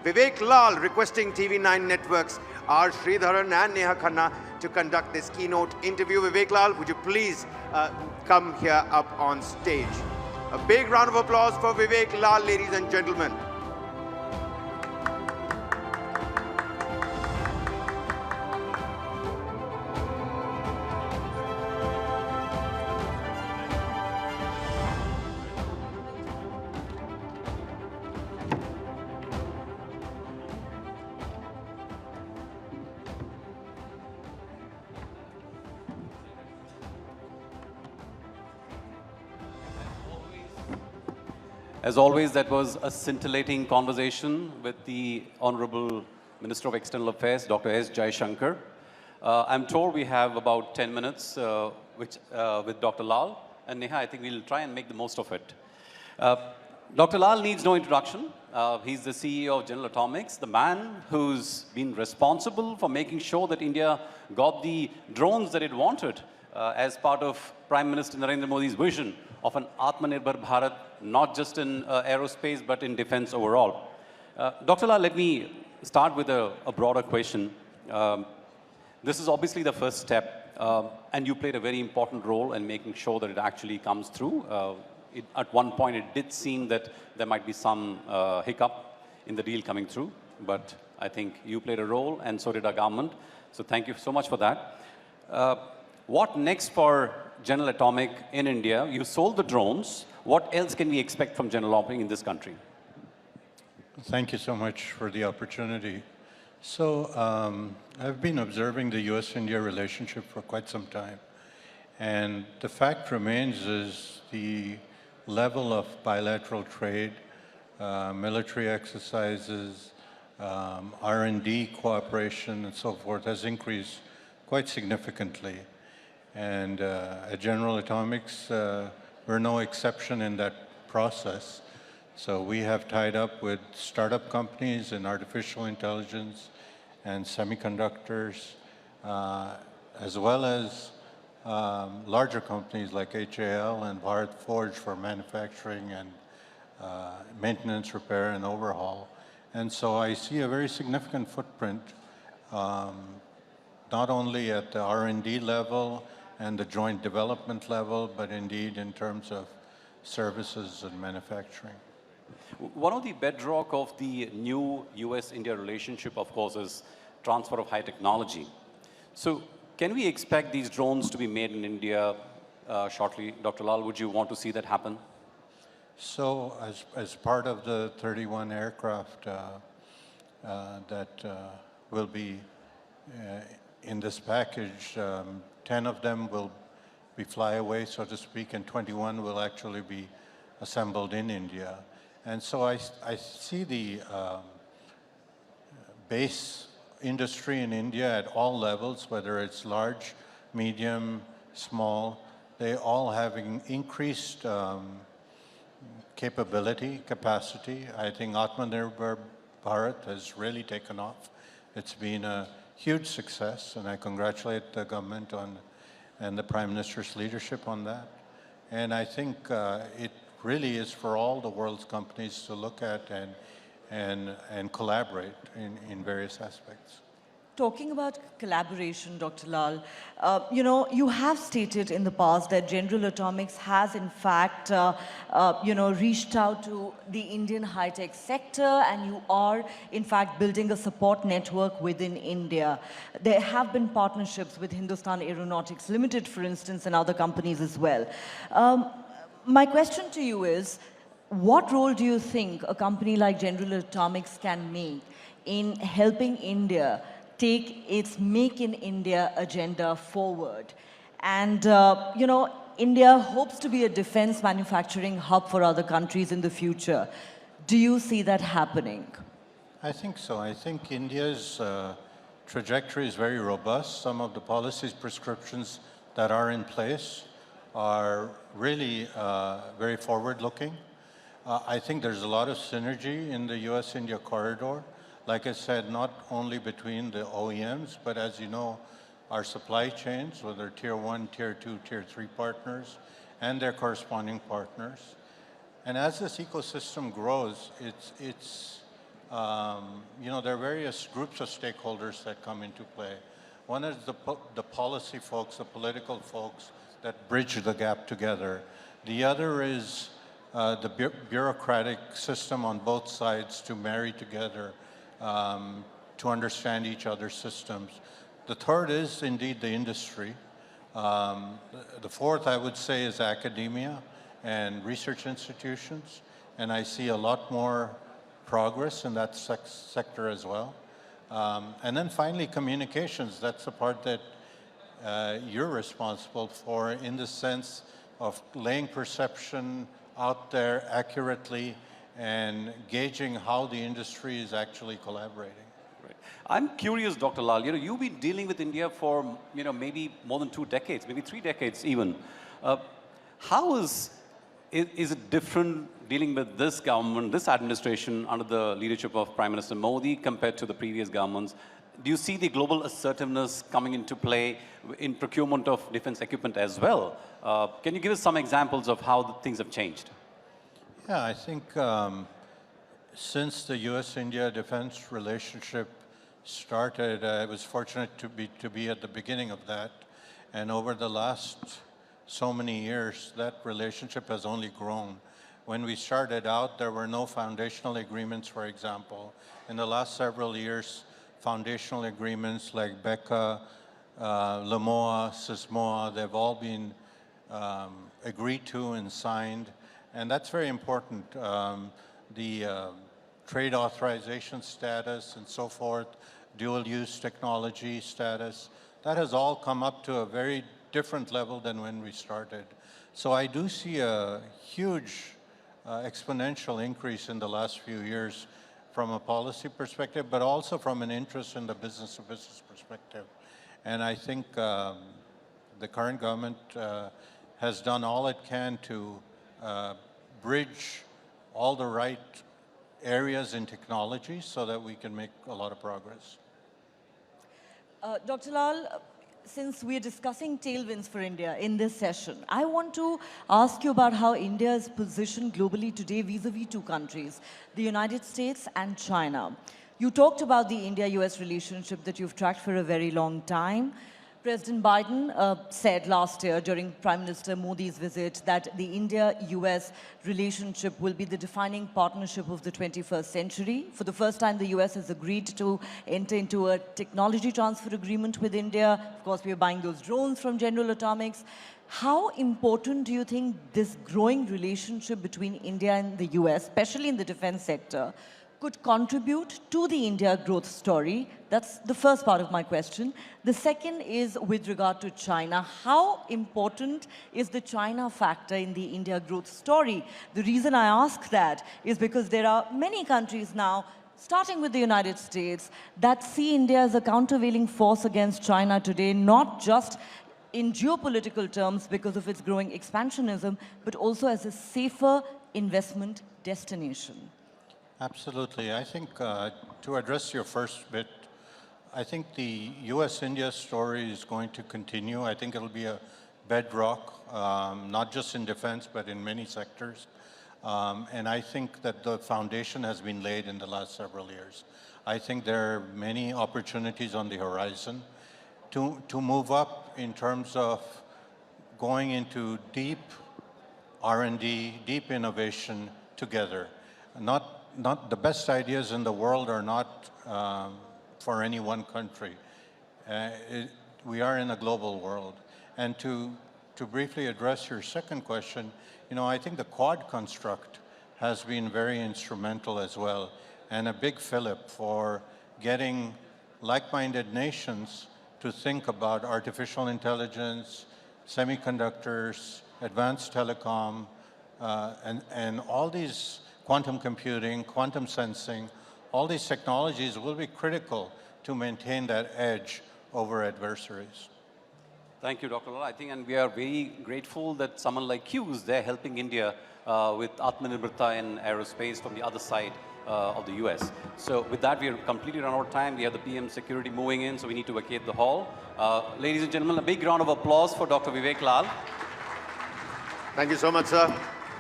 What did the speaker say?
Vivek Lall requesting TV9 Networks R. Sridharan and Neha Khanna to conduct this keynote interview. Vivek Lall, would you please come here up on stage? A big round of applause for Vivek Lall, ladies and gentlemen. As always, that was a scintillating conversation with the Honorable Minister of External Affairs, Dr. S. Jaishankar. I'm told we have about 10 minutes with Dr. Lall. And Neha, I think we'll try and make the most of it. Dr. Lall needs no introduction. He's the CEO of General Atomics, the man who's been responsible for making sure that India got the drones that it wanted as part of Prime Minister Narendra Modi's vision of an Atmanirbhar Bharat, not just in aerospace, but in defense overall. Dr. Lall, let me start with a broader question. This is obviously the first step, and you played a very important role in making sure that it actually comes through. At one point, it did seem that there might be some hiccup in the deal coming through, but I think you played a role, and so did our government. So thank you so much for that. What next for General Atomic in India? You sold the drones. What else can we expect from General Atomic in this country? Thank you so much for the opportunity. So I've been observing the US-India relationship for quite some time. And the fact remains is the level of bilateral trade, military exercises, R&D cooperation and so forth has increased quite significantly. And at General Atomics, we're no exception in that process. So we have tied up with startup companies in artificial intelligence and semiconductors, as well as larger companies like HAL and Bharatvarsh for manufacturing and maintenance, repair, and overhaul. And so I see a very significant footprint, not only at the R&D level and the joint development level, but indeed in terms of services and manufacturing. One of the bedrock of the new US-India relationship, of course, is transfer of high technology. So can we expect these drones to be made in India shortly? Dr. Lall, would you want to see that happen? So as part of the 31 aircraft that will be in this package, 10 of them will be flyaway, so to speak, and 21 will actually be assembled in India. And so I see the base industry in India at all levels, whether it's large, medium, small, they all have increased capacity. I think Atmanirbhar Bharat has really taken off. It's been a huge success, and I congratulate the government and the Prime Minister's leadership on that. And I think it really is for all the world's companies to look at and collaborate in various aspects. Talking about collaboration, Dr. Lall, you know, you have stated in the past that General Atomics has, in fact, reached out to the Indian high-tech sector, and you are, in fact, building a support network within India. There have been partnerships with Hindustan Aeronautics Limited, for instance, and other companies as well. My question to you is, what role do you think a company like General Atomics can make in helping India take its Make in India agenda forward? And, India hopes to be a defense manufacturing hub for other countries in the future. Do you see that happening? I think so. I think India's trajectory is very robust. Some of the policies, prescriptions that are in place are really very forward-looking. I think there's a lot of synergy in the US-India corridor. Like I said, not only between the OEMs, but as you know, our supply chains, whether tier 1, tier 2, tier 3 partners, and their corresponding partners. And as this ecosystem grows, it's there are various groups of stakeholders that come into play. One is the policy folks, the political folks that bridge the gap together. The other is the bureaucratic system on both sides to marry together, to understand each other's systems. The third is indeed the industry. The fourth, I would say, is academia and research institutions. And I see a lot more progress in that sector as well. And then finally, communications. That's the part that you're responsible for in the sense of laying perception out there accurately and gauging how the industry is actually collaborating. Right. I'm curious, Dr. Lall, you've been dealing with India for, maybe more than 2 decades, maybe 3 decades even. How is it different dealing with this government, this administration under the leadership of Prime Minister Modi compared to the previous governments? Do you see the global assertiveness coming into play in procurement of defense equipment as well? Can you give us some examples of how things have changed? Yeah, I think since the U.S.-India defense relationship started, I was fortunate to be at the beginning of that. And over the last so many years, that relationship has only grown. When we started out, there were no foundational agreements, for example. In the last several years, foundational agreements like BECA, LAMOA, SISMOA, they've all been agreed to and signed. And that's very important. The trade authorization status and so forth, dual-use technology status, that has all come up to a very different level than when we started. So I do see a huge exponential increase in the last few years from a policy perspective, but also from an interest in the business-to-business perspective. And I think the current government has done all it can to bridge all the right areas in technology so that we can make a lot of progress. Dr. Lall, since we're discussing tailwinds for India in this session, I want to ask you about how India is positioned globally today vis-a-vis 2 countries, the United States and China. You talked about the India-US relationship that you've tracked for a very long time. President Biden said last year during Prime Minister Modi's visit that the India-US relationship will be the defining partnership of the 21st century. For the first time, the US has agreed to enter into a technology transfer agreement with India. Of course, we are buying those drones from General Atomics. How important do you think this growing relationship between India and the US, especially in the defense sector, could contribute to the India growth story? That's the first part of my question. The second is with regard to China. How important is the China factor in the India growth story? The reason I ask that is because there are many countries now, starting with the United States, that see India as a countervailing force against China today, not just in geopolitical terms because of its growing expansionism, but also as a safer investment destination. Absolutely. I think to address your first bit, I think the US-India story is going to continue. I think it'll be a bedrock, not just in defense, but in many sectors. And I think that the foundation has been laid in the last several years. I think there are many opportunities on the horizon to move up in terms of going into deep R&D, deep innovation together. Not the best ideas in the world are not for any one country. We are in a global world. And to briefly address your second question, I think the Quad construct has been very instrumental as well, and a big fillip for getting like-minded nations to think about artificial intelligence, semiconductors, advanced telecom, and all these quantum computing, quantum sensing, all these technologies will be critical to maintain that edge over adversaries. Thank you, Dr. Lall. I think, and we are very grateful that someone like you is there helping India with Atmanirbharta in aerospace from the other side of the US. So with that, we are completely run out of time. We have the PM security moving in, so we need to vacate the hall. Ladies and gentlemen, a big round of applause for Dr. Vivek Lall. Thank you so much, sir.